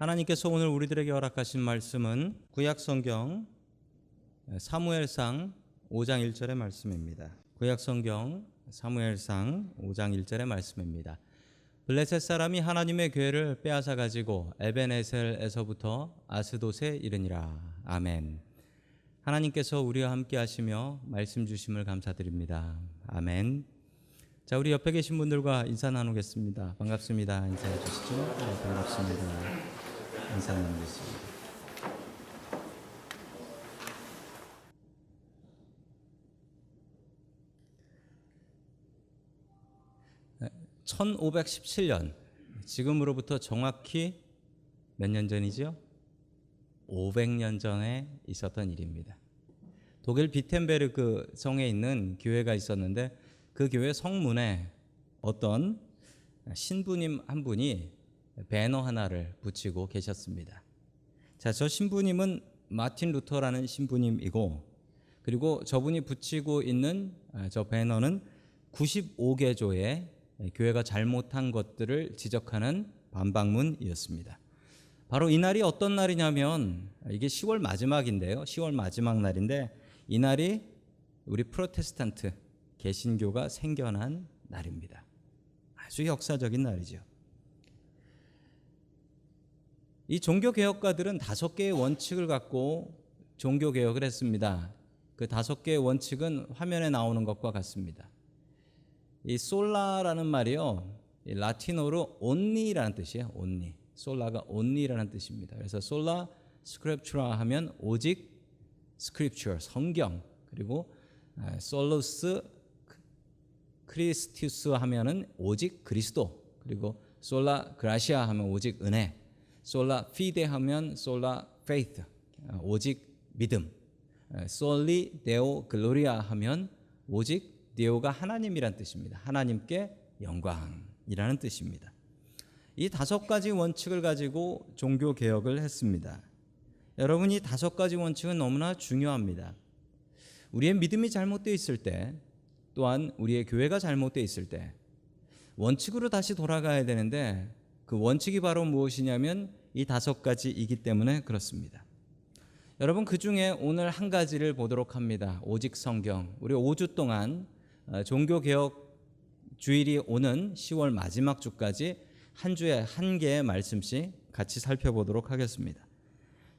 하나님께서 오늘 우리들에게 허락하신 말씀은 구약성경 사무엘상 5장 1절의 말씀입니다. 구약성경 사무엘상 5장 1절의 말씀입니다. 블레셋 사람이 하나님의 궤를 빼앗아 가지고 에벤에셀에서부터 아스돗에 이르니라. 아멘. 하나님께서 우리와 함께 하시며 말씀 주심을 감사드립니다. 아멘. 자, 우리 옆에 계신 분들과 인사 나누겠습니다. 반갑습니다. 인사해 주시죠. 네, 반갑습니다. 인사 나누겠습니다. 네, 1517년, 지금으로부터 정확히 몇 년 전이죠? 500년 전에 있었던 일입니다. 독일 비텐베르크 성에 있는 교회가 있었는데 그 교회 성문에 어떤 신부님 한 분이 배너 하나를 붙이고 계셨습니다. 자, 저 신부님은 마틴 루터라는 신부님이고, 그리고 저분이 붙이고 있는 저 배너는 95개조의 교회가 잘못한 것들을 지적하는 반박문이었습니다. 바로 이날이 어떤 날이냐면, 이게 10월 마지막인데요. 10월 마지막 날인데, 이날이 우리 프로테스탄트 개신교가 생겨난 날입니다. 아주 역사적인 날이죠. 이 종교개혁가들은 5개의 원칙을 갖고 종교개혁을 했습니다. 그 5개의 원칙은 화면에 나오는 것과 같습니다. 이 솔라라는 말이요, 이 라틴어로 only라는 뜻이에요. only. 솔라가 only라는 뜻입니다. 그래서 솔라 스크립추라 하면 오직 스크립처, 성경, 그리고 솔로스 크리스티우스 하면은 오직 그리스도, 그리고 솔라 그라시아 하면 오직 은혜, 솔라 피데 하면 솔라 페이트, 오직 믿음, 솔리 데오 글로리아 하면 오직 데오가 하나님이란 뜻입니다. 하나님께 영광이라는 뜻입니다. 이 5가지 원칙을 가지고 종교 개혁을 했습니다. 여러분, 이 5가지 원칙은 너무나 중요합니다. 우리의 믿음이 잘못되어 있을 때, 또한 우리의 교회가 잘못되어 있을 때 원칙으로 다시 돌아가야 되는데, 그 원칙이 바로 무엇이냐면 이 5가지이기 때문에 그렇습니다. 여러분, 그 중에 오늘 한 가지를 보도록 합니다. 오직 성경. 우리 5주 동안 종교개혁 주일이 오는 10월 마지막 주까지 한 주에 한 개의 말씀씩 같이 살펴보도록 하겠습니다.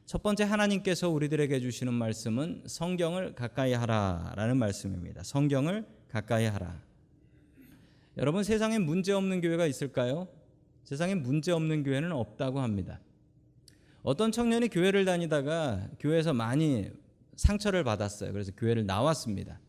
첫 번째, 하나님께서 우리들에게 주시는 말씀은 성경을 가까이 하라라는 말씀입니다. 성경을 가까이 하라. 여러분, 세상에 문제 없는 교회가 있을까요? 세상에 문제 없는 교회는 없다고 합니다. 어떤 청년이 교회를 다니다가 교회에서 많이 상처를 받았어요. 그래서 교회를 나왔습니다.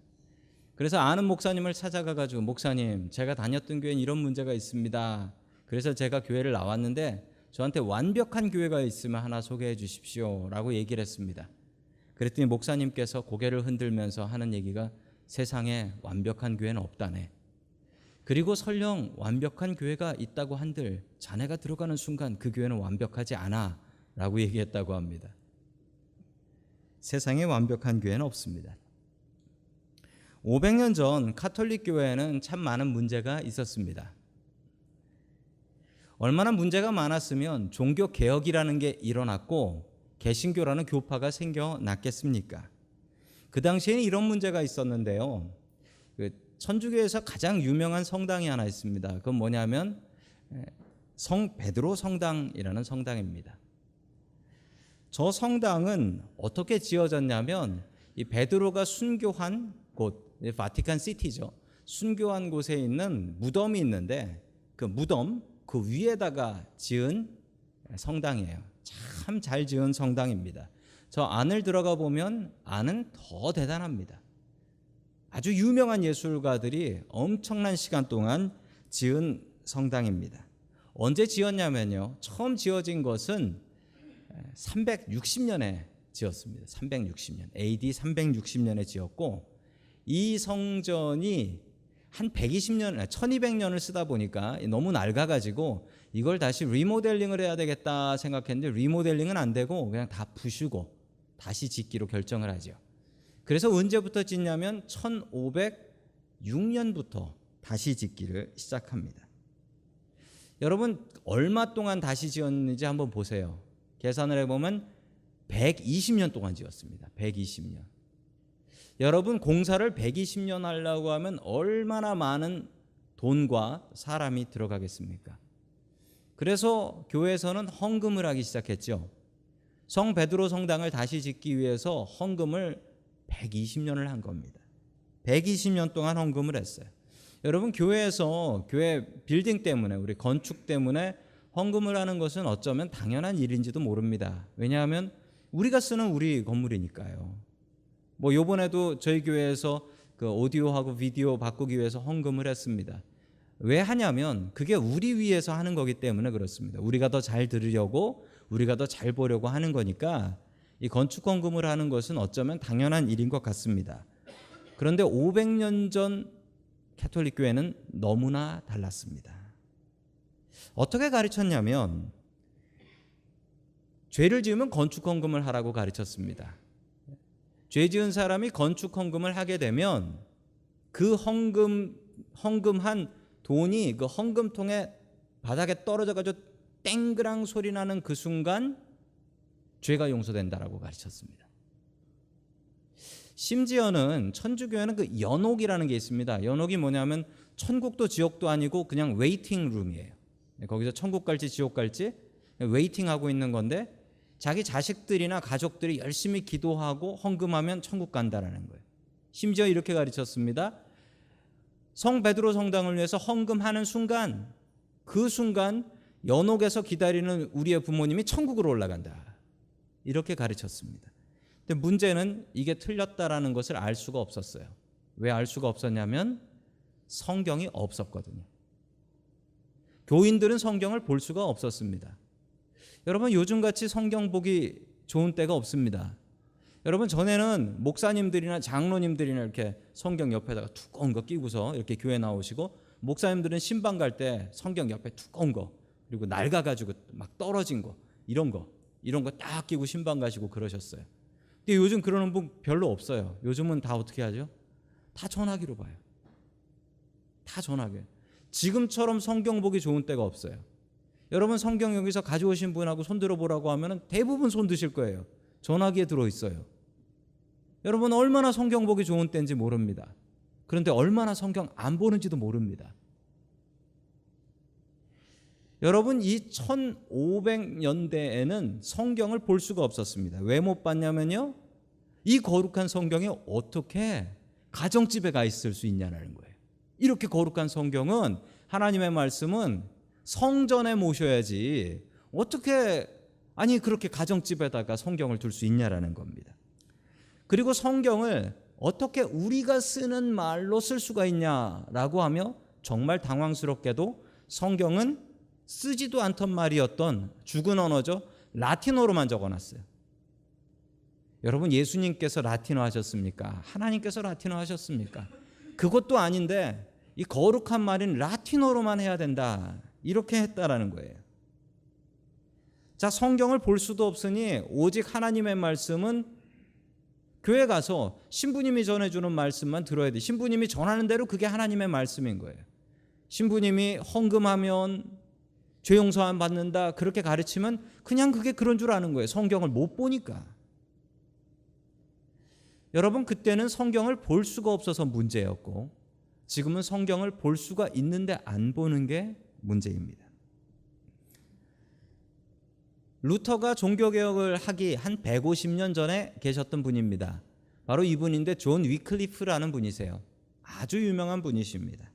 그래서 아는 목사님을 찾아가가지고, 목사님, 제가 다녔던 교회는 이런 문제가 있습니다. 그래서 제가 교회를 나왔는데 저한테 완벽한 교회가 있으면 하나 소개해 주십시오 라고 얘기를 했습니다. 그랬더니 목사님께서 고개를 흔들면서 하는 얘기가, 세상에 완벽한 교회는 없다네. 그리고 설령 완벽한 교회가 있다고 한들 자네가 들어가는 순간 그 교회는 완벽하지 않아 라고 얘기했다고 합니다. 세상에 완벽한 교회는 없습니다. 500년 전 카톨릭 교회에는 참 많은 문제가 있었습니다. 얼마나 문제가 많았으면 종교개혁이라는 게 일어났고 개신교라는 교파가 생겨났겠습니까? 그 당시에는 이런 문제가 있었는데요. 천주교에서 가장 유명한 성당이 하나 있습니다. 그건 뭐냐면 성 베드로 성당이라는 성당입니다. 저 성당은 어떻게 지어졌냐면, 이 베드로가 순교한 곳, 바티칸 시티죠. 순교한 곳에 있는 무덤이 있는데 그 무덤 그 위에다가 지은 성당이에요. 참 잘 지은 성당입니다. 저 안을 들어가 보면 안은 더 대단합니다. 아주 유명한 예술가들이 엄청난 시간 동안 지은 성당입니다. 언제 지었냐면요, 처음 지어진 것은 360년에 지었습니다. 360년, AD 360년에 지었고, 이 성전이 한 120년, 1200년을 쓰다 보니까 너무 낡아가지고 이걸 다시 리모델링을 해야 되겠다 생각했는데, 리모델링은 안 되고 그냥 다 부수고 다시 짓기로 결정을 하죠. 그래서 언제부터 짓냐면 1506년부터 다시 짓기를 시작합니다. 여러분, 얼마 동안 다시 지었는지 한번 보세요. 계산을 해보면 120년 동안 지었습니다. 120년. 여러분 공사를 120년 하려고 하면 얼마나 많은 돈과 사람이 들어가겠습니까? 그래서 교회에서는 헌금을 하기 시작했죠. 성 베드로 성당을 다시 짓기 위해서 헌금을 120년을 한 겁니다. 120년 동안 헌금을 했어요. 여러분 교회에서 교회 빌딩 때문에 우리 건축 때문에 헌금을 하는 것은 어쩌면 당연한 일인지도 모릅니다. 왜냐하면 우리가 쓰는 우리 건물이니까요. 뭐 요번에도 저희 교회에서 그 오디오하고 비디오 바꾸기 위해서 헌금을 했습니다. 왜 하냐면 그게 우리 위해서 하는 거기 때문에 그렇습니다. 우리가 더 잘 들으려고 우리가 더 잘 보려고 하는 거니까 이 건축 헌금을 하는 것은 어쩌면 당연한 일인 것 같습니다. 그런데 500년 전 가톨릭 교회는 너무나 달랐습니다. 어떻게 가르쳤냐면 죄를 지으면 건축 헌금을 하라고 가르쳤습니다. 죄 지은 사람이 건축 헌금을 하게 되면 그 헌금한 돈이 그 헌금통에 바닥에 떨어져 가지고 땡그랑 소리 나는 그 순간 죄가 용서된다라고 가르쳤습니다. 심지어는 천주교회는 그 연옥이라는 게 있습니다. 연옥이 뭐냐면 천국도 지옥도 아니고 그냥 웨이팅 룸이에요. 거기서 천국 갈지 지옥 갈지 웨이팅하고 있는 건데 자기 자식들이나 가족들이 열심히 기도하고 헌금하면 천국 간다라는 거예요. 심지어 이렇게 가르쳤습니다. 성 베드로 성당을 위해서 헌금하는 순간 그 순간 연옥에서 기다리는 우리의 부모님이 천국으로 올라간다. 이렇게 가르쳤습니다. 근데 문제는 이게 틀렸다라는 것을 알 수가 없었어요. 왜 알 수가 없었냐면 성경이 없었거든요. 교인들은 성경을 볼 수가 없었습니다. 여러분 요즘같이 성경 보기 좋은 때가 없습니다. 여러분 전에는 목사님들이나 장로님들이나 이렇게 성경 옆에다가 두꺼운 거 끼고서 이렇게 교회 나오시고 목사님들은 신방 갈 때 성경 옆에 두꺼운 거 그리고 낡아가지고 막 떨어진 거 이런 거 딱 끼고 신방 가시고 그러셨어요. 근데 요즘 그러는 분 별로 없어요. 요즘은 다 어떻게 하죠? 다 전화기로 봐요. 다 전화기. 지금처럼 성경 보기 좋은 때가 없어요. 여러분 성경 여기서 가져오신 분하고 손 들어보라고 하면 대부분 손 드실 거예요. 전화기에 들어있어요. 여러분 얼마나 성경 보기 좋은 때인지 모릅니다. 그런데 얼마나 성경 안 보는지도 모릅니다. 여러분 이 1500년대에는 성경을 볼 수가 없었습니다. 왜 못 봤냐면요. 이 거룩한 성경이 어떻게 가정집에 가 있을 수 있냐는 거예요. 이렇게 거룩한 성경은 하나님의 말씀은 성전에 모셔야지 어떻게 그렇게 가정집에다가 성경을 둘 수 있냐라는 겁니다. 그리고 성경을 어떻게 우리가 쓰는 말로 쓸 수가 있냐라고 하며 정말 당황스럽게도 성경은 쓰지도 않던 말이었던 죽은 언어죠. 라틴어로만 적어놨어요. 여러분 예수님께서 라틴어 하셨습니까? 하나님께서 라틴어 하셨습니까? 그것도 아닌데 이 거룩한 말인 라틴어로만 해야 된다. 이렇게 했다라는 거예요. 자, 성경을 볼 수도 없으니 오직 하나님의 말씀은 교회 가서 신부님이 전해주는 말씀만 들어야 돼. 신부님이 전하는 대로 그게 하나님의 말씀인 거예요. 신부님이 헌금하면 죄 용서 안 받는다 그렇게 가르치면 그냥 그게 그런 줄 아는 거예요. 성경을 못 보니까. 여러분 그때는 성경을 볼 수가 없어서 문제였고 지금은 성경을 볼 수가 있는데 안 보는 게 문제입니다. 루터가 종교개혁을 하기 한 150년 전에 계셨던 분입니다. 바로 이분인데 존 위클리프라는 분이세요. 아주 유명한 분이십니다.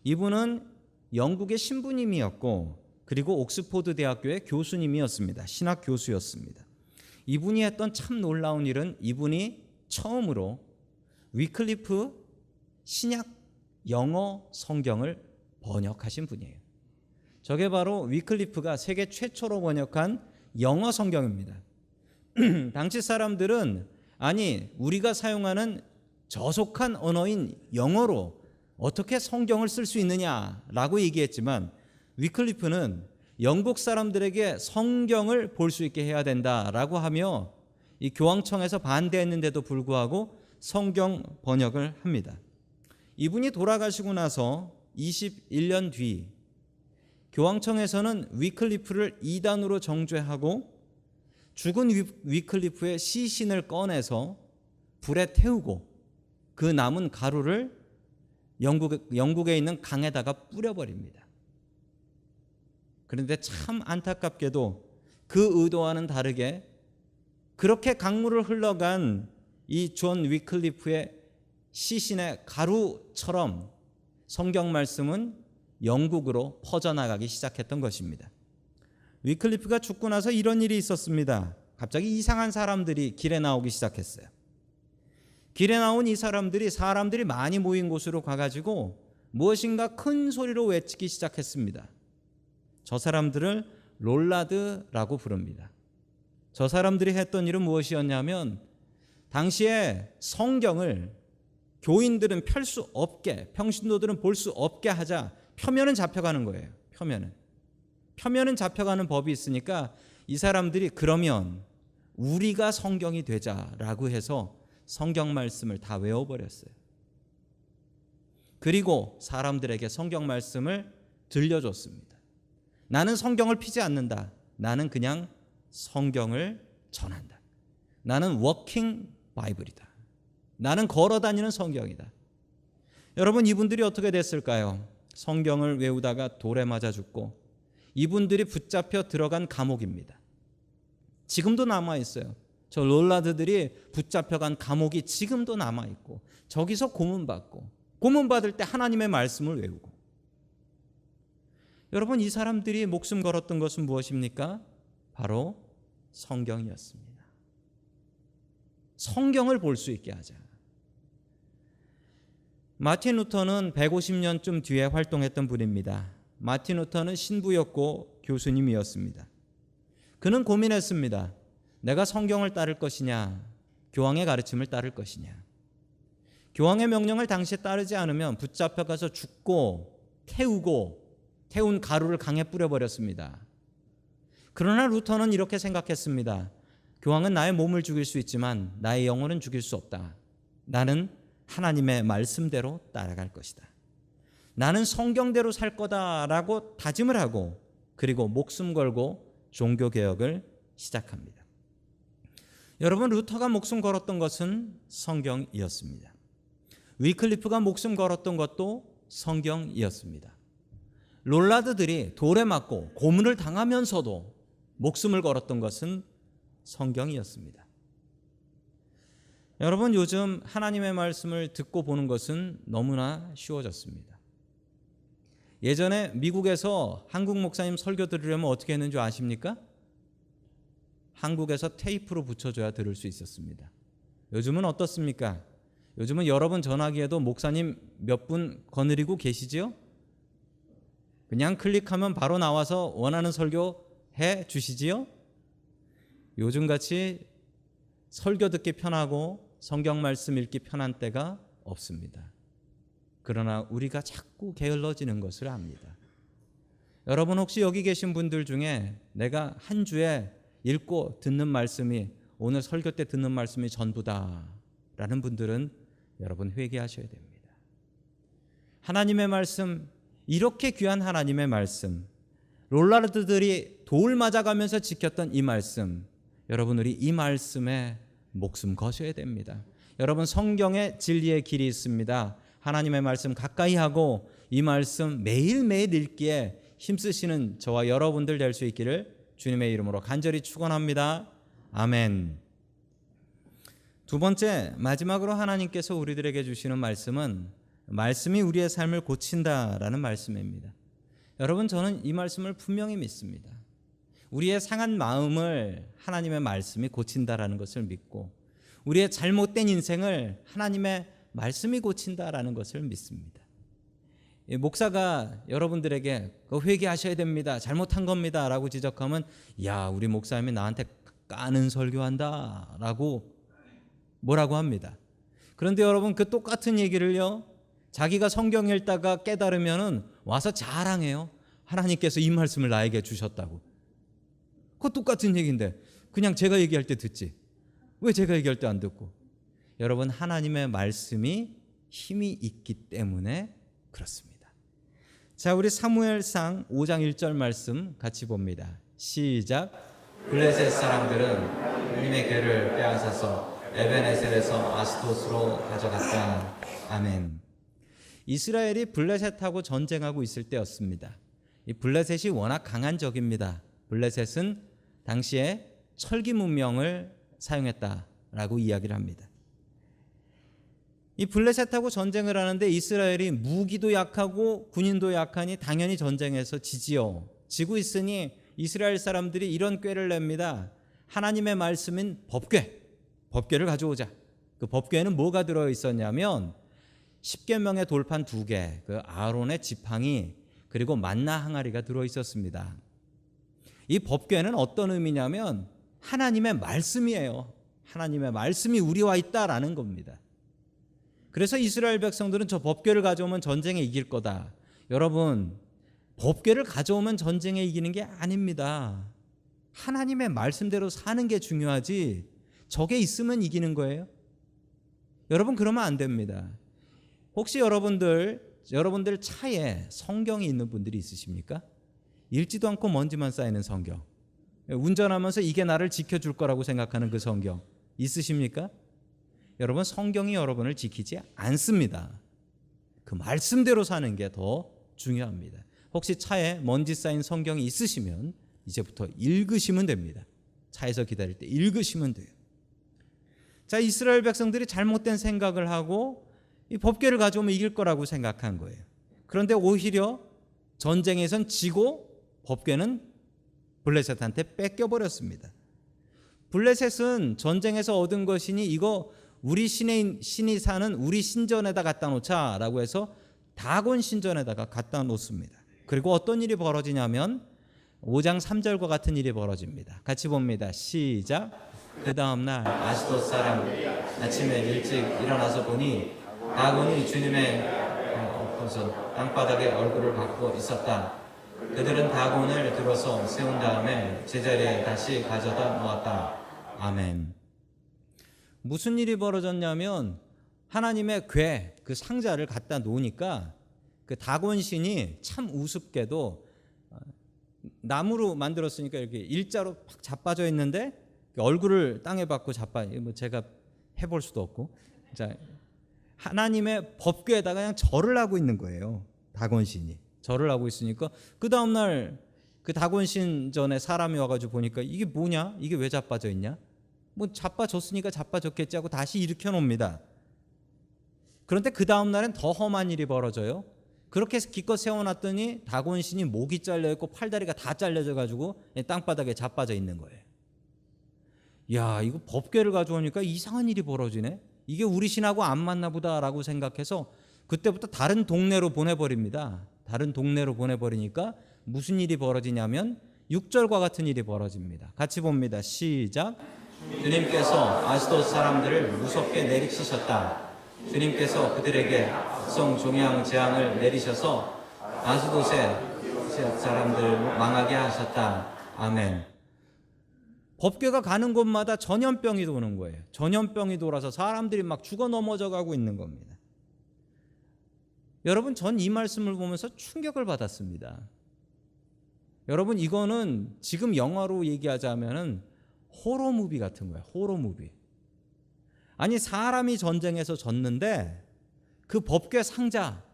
이분은 영국의 신부님이었고 그리고 옥스포드 대학교의 교수님이었습니다. 신학 교수였습니다. 이분이 했던 참 놀라운 일은 이분이 처음으로 위클리프 신약 영어 성경을 번역하신 분이에요. 저게 바로 위클리프가 세계 최초로 번역한 영어 성경입니다. 당시 사람들은 우리가 사용하는 저속한 언어인 영어로 어떻게 성경을 쓸 수 있느냐라고 얘기했지만 위클리프는 영국 사람들에게 성경을 볼 수 있게 해야 된다라고 하며 이 교황청에서 반대했는데도 불구하고 성경 번역을 합니다. 이분이 돌아가시고 나서 21년 뒤 교황청에서는 위클리프를 이단으로 정죄하고 죽은 위클리프의 시신을 꺼내서 불에 태우고 그 남은 가루를 영국에 있는 강에다가 뿌려버립니다. 그런데 참 안타깝게도 그 의도와는 다르게 그렇게 강물을 흘러간 이 존 위클리프의 시신의 가루처럼 성경 말씀은 영국으로 퍼져나가기 시작했던 것입니다. 위클리프가 죽고 나서 이런 일이 있었습니다. 갑자기 이상한 사람들이 길에 나오기 시작했어요. 길에 나온 이 사람들이 많이 모인 곳으로 가가지고 무엇인가 큰 소리로 외치기 시작했습니다. 저 사람들을 롤라드라고 부릅니다. 저 사람들이 했던 일은 무엇이었냐면 당시에 성경을 교인들은 펼 수 없게, 평신도들은 볼 수 없게 하자 표면은 잡혀가는 거예요. 표면은 잡혀가는 법이 있으니까 이 사람들이 그러면 우리가 성경이 되자라고 해서 성경 말씀을 다 외워버렸어요. 그리고 사람들에게 성경 말씀을 들려줬습니다. 나는 성경을 피지 않는다. 나는 그냥 성경을 전한다. 나는 워킹 바이블이다. 나는 걸어다니는 성경이다. 여러분, 이분들이 어떻게 됐을까요? 성경을 외우다가 돌에 맞아 죽고 이분들이 붙잡혀 들어간 감옥입니다. 지금도 남아있어요. 저 롤라드들이 붙잡혀간 감옥이 지금도 남아있고 저기서 고문받을 때 하나님의 말씀을 외우고. 여러분, 이 사람들이 목숨 걸었던 것은 무엇입니까? 바로 성경이었습니다. 성경을 볼 수 있게 하자. 마틴 루터는 150년쯤 뒤에 활동했던 분입니다. 마틴 루터는 신부였고 교수님이었습니다. 그는 고민했습니다. 내가 성경을 따를 것이냐, 교황의 가르침을 따를 것이냐. 교황의 명령을 당시에 따르지 않으면 붙잡혀가서 죽고 태운 가루를 강에 뿌려버렸습니다. 그러나 루터는 이렇게 생각했습니다. 교황은 나의 몸을 죽일 수 있지만 나의 영혼은 죽일 수 없다. 나는 하나님의 말씀대로 따라갈 것이다. 나는 성경대로 살 거다라고 다짐을 하고 그리고 목숨 걸고 종교개혁을 시작합니다. 여러분, 루터가 목숨 걸었던 것은 성경이었습니다. 위클리프가 목숨 걸었던 것도 성경이었습니다. 롤라드들이 돌에 맞고 고문을 당하면서도 목숨을 걸었던 것은 성경이었습니다. 여러분, 요즘 하나님의 말씀을 듣고 보는 것은 너무나 쉬워졌습니다. 예전에 미국에서 한국 목사님 설교 들으려면 어떻게 했는 줄 아십니까? 한국에서 테이프로 붙여줘야 들을 수 있었습니다. 요즘은 어떻습니까? 요즘은 여러분 전화기에도 목사님 몇 분 거느리고 계시지요? 그냥 클릭하면 바로 나와서 원하는 설교 해 주시지요? 요즘같이 설교 듣기 편하고 성경 말씀 읽기 편한 때가 없습니다. 그러나 우리가 자꾸 게을러지는 것을 압니다. 여러분, 혹시 여기 계신 분들 중에 내가 한 주에 읽고 듣는 말씀이 오늘 설교 때 듣는 말씀이 전부다라는 분들은 여러분 회개하셔야 됩니다. 하나님의 말씀, 이렇게 귀한 하나님의 말씀, 롤라드들이 돌 맞아가면서 지켰던 이 말씀, 여러분 우리 이 말씀에 목숨 거셔야 됩니다. 여러분, 성경에 진리의 길이 있습니다. 하나님의 말씀 가까이 하고 이 말씀 매일매일 읽기에 힘쓰시는 저와 여러분들 될 수 있기를 주님의 이름으로 간절히 축원합니다. 아멘. 두 번째, 마지막으로 하나님께서 우리들에게 주시는 말씀은 말씀이 우리의 삶을 고친다라는 말씀입니다. 여러분, 저는 이 말씀을 분명히 믿습니다. 우리의 상한 마음을 하나님의 말씀이 고친다라는 것을 믿고 우리의 잘못된 인생을 하나님의 말씀이 고친다라는 것을 믿습니다. 목사가 여러분들에게 회개하셔야 됩니다, 잘못한 겁니다 라고 지적하면 야, 우리 목사님이 나한테 까는 설교한다 라고 뭐라고 합니다. 그런데 여러분, 그 똑같은 얘기를요, 자기가 성경 읽다가 깨달으면 와서 자랑해요. 하나님께서 이 말씀을 나에게 주셨다고. 그거 똑같은 얘기인데 그냥 제가 얘기할 때 듣지 왜 제가 얘기할 때 안 듣고. 여러분, 하나님의 말씀이 힘이 있기 때문에 그렇습니다. 자, 우리 사무엘상 5장 1절 말씀 같이 봅니다. 시작. 블레셋 사람들은 주님의 궤를 빼앗아서 에베네셀에서 아스돗으로 가져갔다. 아멘. 이스라엘이 블레셋하고 전쟁하고 있을 때였습니다. 이 블레셋이 워낙 강한 적입니다. 블레셋은 당시에 철기 문명을 사용했다라고 이야기를 합니다. 이 블레셋하고 전쟁을 하는데 이스라엘이 무기도 약하고 군인도 약하니 당연히 전쟁에서 지지요. 지고 있으니 이스라엘 사람들이 이런 꾀를 냅니다. 하나님의 말씀인 법궤를 가져오자. 그 법궤에는 뭐가 들어 있었냐면 10계명의 돌판 2개, 그 아론의 지팡이, 그리고 만나 항아리가 들어 있었습니다. 이 법궤는 어떤 의미냐면 하나님의 말씀이에요. 하나님의 말씀이 우리와 있다라는 겁니다. 그래서 이스라엘 백성들은 저 법궤를 가져오면 전쟁에 이길 거다. 여러분, 법궤를 가져오면 전쟁에 이기는 게 아닙니다. 하나님의 말씀대로 사는 게 중요하지 저게 있으면 이기는 거예요? 여러분, 그러면 안 됩니다. 혹시 여러분들 차에 성경이 있는 분들이 있으십니까? 읽지도 않고 먼지만 쌓이는 성경. 운전하면서 이게 나를 지켜줄 거라고 생각하는 그 성경 있으십니까? 여러분, 성경이 여러분을 지키지 않습니다. 그 말씀대로 사는 게 더 중요합니다. 혹시 차에 먼지 쌓인 성경이 있으시면 이제부터 읽으시면 됩니다. 차에서 기다릴 때 읽으시면 돼요. 자, 이스라엘 백성들이 잘못된 생각을 하고 이 법궤를 가져오면 이길 거라고 생각한 거예요. 그런데 오히려 전쟁에선 지고 법궤는 블레셋한테 뺏겨버렸습니다. 블레셋은 전쟁에서 얻은 것이니 이거 우리 신이 사는 우리 신전에다 갖다 놓자라고 해서 다곤 신전에다가 갖다 놓습니다. 그리고 어떤 일이 벌어지냐면 5장 3절과 같은 일이 벌어집니다. 같이 봅니다. 시작. 그 다음 날 아스돗 사람 아침에 일찍 일어나서 보니 다곤이 주님의 땅바닥에 얼굴을 박고 있었다. 그들은 다곤을 들어서 세운 다음에 제자리에 다시 가져다 놓았다. 아멘. 무슨 일이 벌어졌냐면 하나님의 궤, 그 상자를 갖다 놓으니까 그 다곤 신이 참 우습게도 나무로 만들었으니까 이렇게 일자로 팍 자빠져 있는데 얼굴을 땅에 박고 뭐 제가 해볼 수도 없고, 자, 하나님의 법궤에다가 그냥 절을 하고 있는 거예요. 다곤 신이 절을 하고 있으니까 그 다음 날 그 다곤 신 전에 사람이 와가지고 보니까 이게 뭐냐? 이게 왜 자빠져 있냐? 뭐 자빠졌으니까 자빠졌겠지 하고 다시 일으켜 놓습니다. 그런데 그 다음 날엔 더 험한 일이 벌어져요. 그렇게 해서 기껏 세워놨더니 다곤 신이 목이 잘려 있고 팔다리가 다 잘려져 가지고 땅바닥에 자빠져 있는 거예요. 야, 이거 법궤를 가져오니까 이상한 일이 벌어지네. 이게 우리 신하고 안 맞나 보다라고 생각해서 그때부터 다른 동네로 보내버립니다. 다른 동네로 보내버리니까 무슨 일이 벌어지냐면 6절과 같은 일이 벌어집니다. 같이 봅니다. 시작. 주님께서 아스돗 사람들을 무섭게 내리치셨다. 주님께서 그들에게 성 종양 재앙을 내리셔서 아스돗의 사람들을 망하게 하셨다. 아멘. 법궤가 가는 곳마다 전염병이 도는 거예요. 전염병이 돌아서 사람들이 막 죽어 넘어져 가고 있는 겁니다. 여러분, 전 이 말씀을 보면서 충격을 받았습니다. 여러분, 이거는 지금 영화로 얘기하자면은 호러 무비 같은 거예요. 호러 무비. 아니, 사람이 전쟁에서 졌는데 그 법궤 상자,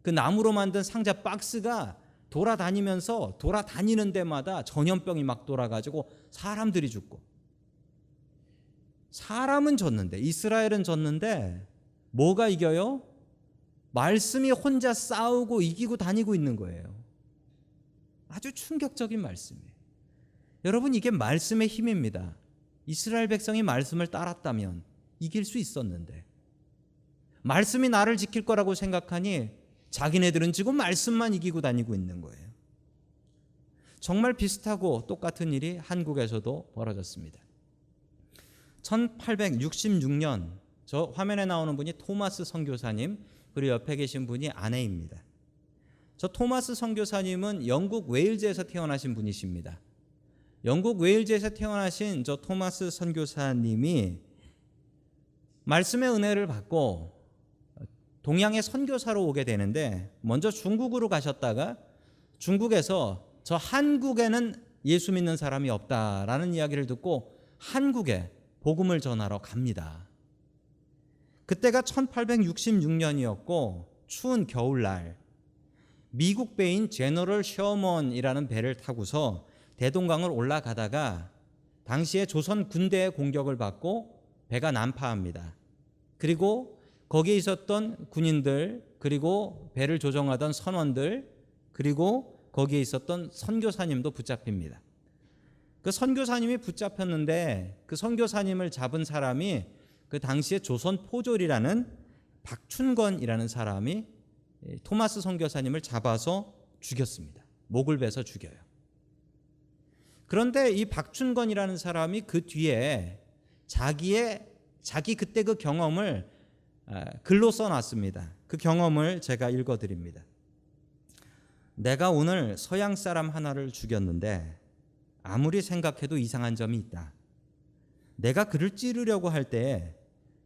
그 나무로 만든 상자 박스가 돌아다니는 데마다 전염병이 막 돌아가지고 사람들이 죽고, 사람은 졌는데, 이스라엘은 졌는데 뭐가 이겨요? 말씀이 혼자 싸우고 이기고 다니고 있는 거예요. 아주 충격적인 말씀이에요. 여러분, 이게 말씀의 힘입니다. 이스라엘 백성이 말씀을 따랐다면 이길 수 있었는데, 말씀이 나를 지킬 거라고 생각하니 자기네들은 지금 말씀만 이기고 다니고 있는 거예요. 정말 비슷하고 똑같은 일이 한국에서도 벌어졌습니다. 1866년 저 화면에 나오는 분이 토마스 선교사님, 그리고 옆에 계신 분이 아내입니다. 저 토마스 선교사님은 영국 웨일즈에서 태어나신 분이십니다. 영국 웨일즈에서 태어나신 저 토마스 선교사님이 말씀의 은혜를 받고 동양의 선교사로 오게 되는데, 먼저 중국으로 가셨다가 중국에서 저 한국에는 예수 믿는 사람이 없다라는 이야기를 듣고 한국에 복음을 전하러 갑니다. 그때가 1866년이었고 추운 겨울날 미국 배인 제너럴 셔먼이라는 배를 타고서 대동강을 올라가다가 당시에 조선 군대의 공격을 받고 배가 난파합니다. 그리고 거기에 있었던 군인들, 그리고 배를 조종하던 선원들, 그리고 거기에 있었던 선교사님도 붙잡힙니다. 그 선교사님이 붙잡혔는데 그 선교사님을 잡은 사람이 그 당시에 조선 포졸이라는 박춘건이라는 사람이 토마스 선교사님을 잡아서 죽였습니다. 목을 베서 죽여요. 그런데 이 박춘건이라는 사람이 그 뒤에 자기 그때 그 경험을 글로 써놨습니다. 그 경험을 제가 읽어드립니다. 내가 오늘 서양 사람 하나를 죽였는데 아무리 생각해도 이상한 점이 있다. 내가 그를 찌르려고 할 때에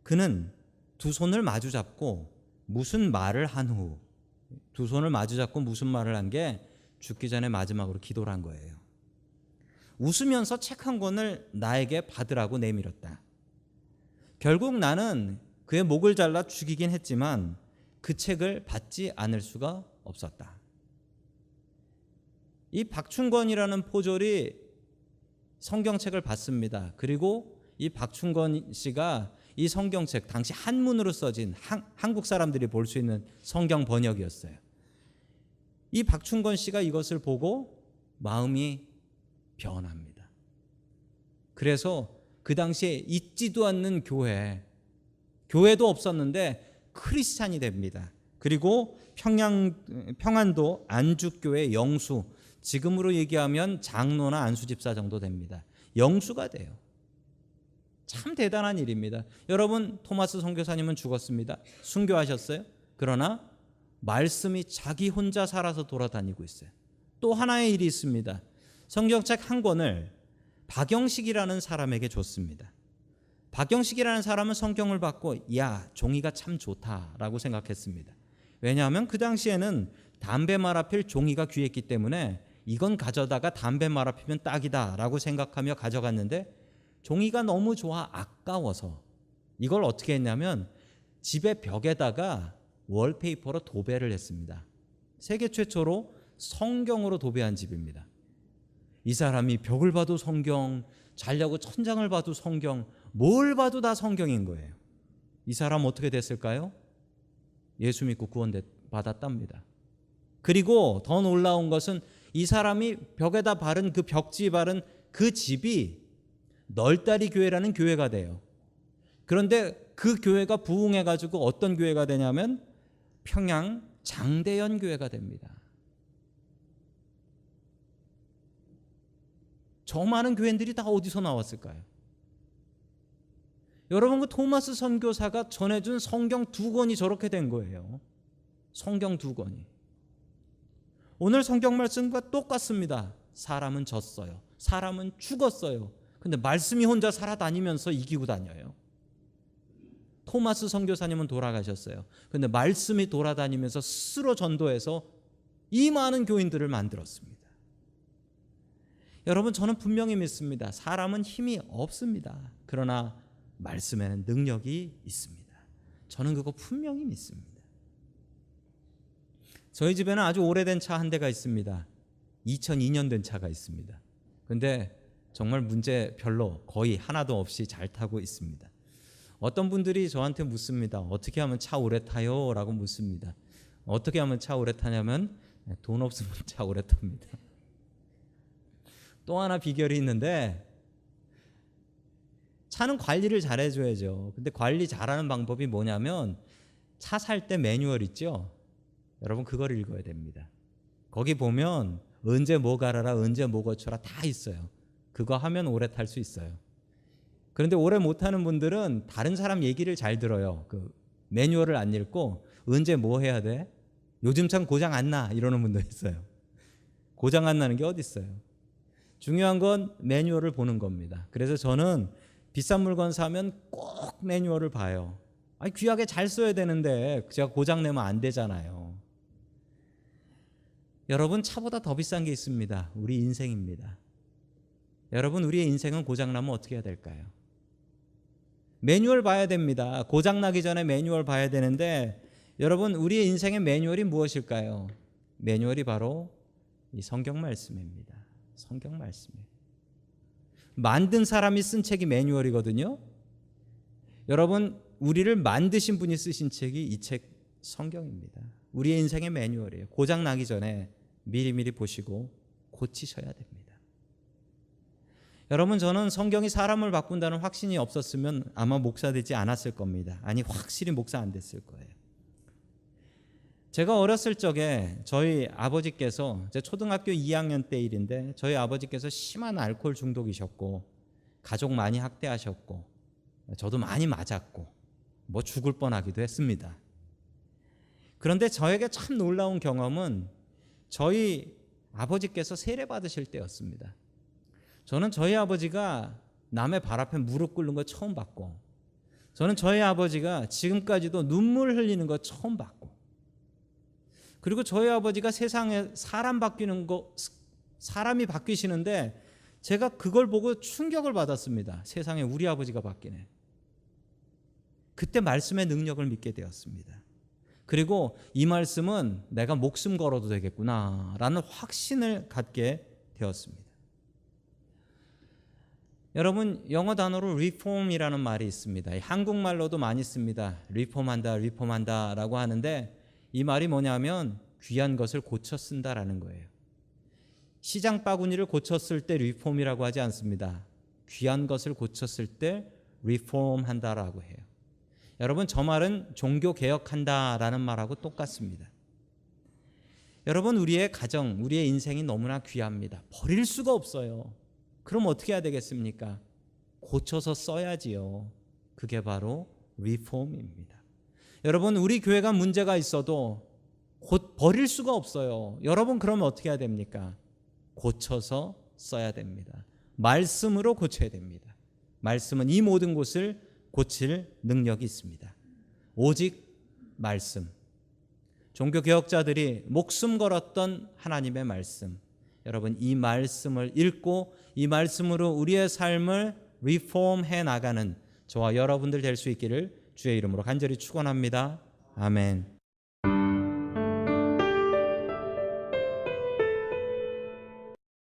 그는 두 손을 마주 잡고 무슨 말을 한 후, 두 손을 마주 잡고 무슨 말을 한 게 죽기 전에 마지막으로 기도를 한 거예요. 웃으면서 책 한 권을 나에게 받으라고 내밀었다. 결국 나는 그의 목을 잘라 죽이긴 했지만 그 책을 받지 않을 수가 없었다. 이 박춘건이라는 포졸이 성경책을 받습니다. 그리고 이 박춘건 씨가 이 성경책, 당시 한문으로 써진 한국 사람들이 볼 수 있는 성경 번역이었어요. 이 박춘건 씨가 이것을 보고 마음이 변합니다. 그래서 그 당시에 있지도 않는 교회도 없었는데 크리스찬이 됩니다. 그리고 평안도 안주교회 영수, 지금으로 얘기하면 장로나 안수집사 정도 됩니다. 영수가 돼요. 참 대단한 일입니다. 여러분, 토마스 선교사님은 죽었습니다. 순교하셨어요. 그러나 말씀이 자기 혼자 살아서 돌아다니고 있어요. 또 하나의 일이 있습니다. 성경책 한 권을 박영식이라는 사람에게 줬습니다. 박영식이라는 사람은 성경을 받고 야, 종이가 참 좋다라고 생각했습니다. 왜냐하면 그 당시에는 담배 말아 필 종이가 귀했기 때문에 이건 가져다가 담배 말아 피면 딱이다라고 생각하며 가져갔는데 종이가 너무 좋아 아까워서 이걸 어떻게 했냐면 집의 벽에다가 월페이퍼로 도배를 했습니다. 세계 최초로 성경으로 도배한 집입니다. 이 사람이 벽을 봐도 성경, 자려고 천장을 봐도 성경, 뭘 봐도 다 성경인 거예요. 이 사람 어떻게 됐을까요? 예수 믿고 구원 받았답니다. 그리고 더 놀라운 것은 이 사람이 벽에다 바른 그 벽지 바른 그 집이 널다리 교회라는 교회가 돼요. 그런데 그 교회가 부흥해가지고 어떤 교회가 되냐면 평양 장대연 교회가 됩니다. 저 많은 교회들이 다 어디서 나왔을까요? 여러분, 그 토마스 선교사가 전해준 성경 2권이 저렇게 된 거예요. 성경 2권이. 오늘 성경 말씀과 똑같습니다. 사람은 졌어요. 사람은 죽었어요. 근데 말씀이 혼자 살아다니면서 이기고 다녀요. 토마스 선교사님은 돌아가셨어요. 근데 말씀이 돌아다니면서 스스로 전도해서 이 많은 교인들을 만들었습니다. 여러분, 저는 분명히 믿습니다. 사람은 힘이 없습니다. 그러나 말씀에는 능력이 있습니다. 저는 그거 분명히 믿습니다. 저희 집에는 아주 오래된 차 한 대가 있습니다. 2002년 된 차가 있습니다. 근데 정말 문제 별로 거의 하나도 없이 잘 타고 있습니다. 어떤 분들이 저한테 묻습니다. 어떻게 하면 차 오래 타요? 라고 묻습니다. 어떻게 하면 차 오래 타냐면 돈 없으면 차 오래 탑니다. 또 하나 비결이 있는데 차는 관리를 잘해줘야죠. 근데 관리 잘하는 방법이 뭐냐면 차 살 때 매뉴얼 있죠? 여러분, 그걸 읽어야 됩니다. 거기 보면 언제 뭐 갈아라, 언제 뭐 고쳐라 다 있어요. 그거 하면 오래 탈 수 있어요. 그런데 오래 못 타는 분들은 다른 사람 얘기를 잘 들어요. 그 매뉴얼을 안 읽고 언제 뭐 해야 돼? 요즘 참 고장 안 나 이러는 분도 있어요. 고장 안 나는 게 어디 있어요? 중요한 건 매뉴얼을 보는 겁니다. 그래서 저는 비싼 물건 사면 꼭 매뉴얼을 봐요. 아니, 귀하게 잘 써야 되는데 제가 고장 내면 안 되잖아요. 여러분, 차보다 더 비싼 게 있습니다. 우리 인생입니다. 여러분, 우리의 인생은 고장나면 어떻게 해야 될까요? 매뉴얼 봐야 됩니다. 고장나기 전에 매뉴얼 봐야 되는데, 여러분, 우리의 인생의 매뉴얼이 무엇일까요? 매뉴얼이 바로 이 성경 말씀입니다. 성경 말씀이에요. 만든 사람이 쓴 책이 매뉴얼이거든요. 여러분, 우리를 만드신 분이 쓰신 책이 이 책 성경입니다. 우리의 인생의 매뉴얼이에요. 고장나기 전에 미리미리 보시고 고치셔야 됩니다. 여러분, 저는 성경이 사람을 바꾼다는 확신이 없었으면 아마 목사 되지 않았을 겁니다. 아니, 확실히 목사 안 됐을 거예요. 제가 어렸을 적에 저희 아버지께서, 제 초등학교 2학년 때 일인데, 저희 아버지께서 심한 알코올 중독이셨고 가족 많이 학대하셨고 저도 많이 맞았고 뭐 죽을 뻔하기도 했습니다. 그런데 저에게 참 놀라운 경험은 저희 아버지께서 세례 받으실 때였습니다. 저는 저희 아버지가 남의 발 앞에 무릎 꿇는 거 처음 봤고, 저는 저희 아버지가 지금까지도 눈물 흘리는 거 처음 봤고, 그리고 저희 아버지가 세상에 사람이 바뀌시는데 제가 그걸 보고 충격을 받았습니다. 세상에 우리 아버지가 바뀌네. 그때 말씀의 능력을 믿게 되었습니다. 그리고 이 말씀은 내가 목숨 걸어도 되겠구나라는 확신을 갖게 되었습니다. 여러분, 영어 단어로 reform이라는 말이 있습니다. 한국말로도 많이 씁니다. 리폼한다라고 하는데, 이 말이 뭐냐면 귀한 것을 고쳐 쓴다라는 거예요. 시장 바구니를 고쳤을 때 리폼이라고 하지 않습니다. 귀한 것을 고쳤을 때 리폼한다라고 해요. 여러분, 저 말은 종교 개혁한다라는 말하고 똑같습니다. 여러분, 우리의 가정, 우리의 인생이 너무나 귀합니다. 버릴 수가 없어요. 그럼 어떻게 해야 되겠습니까? 고쳐서 써야지요. 그게 바로 리폼입니다. 여러분, 우리 교회가 문제가 있어도 곧 버릴 수가 없어요. 여러분, 그러면 어떻게 해야 됩니까? 고쳐서 써야 됩니다. 말씀으로 고쳐야 됩니다. 말씀은 이 모든 것을 고칠 능력이 있습니다. 오직 말씀. 종교개혁자들이 목숨 걸었던 하나님의 말씀. 여러분, 이 말씀을 읽고 이 말씀으로 우리의 삶을 리폼해 나가는 저와 여러분들 될 수 있기를 주의 이름으로 간절히 축원합니다. 아멘.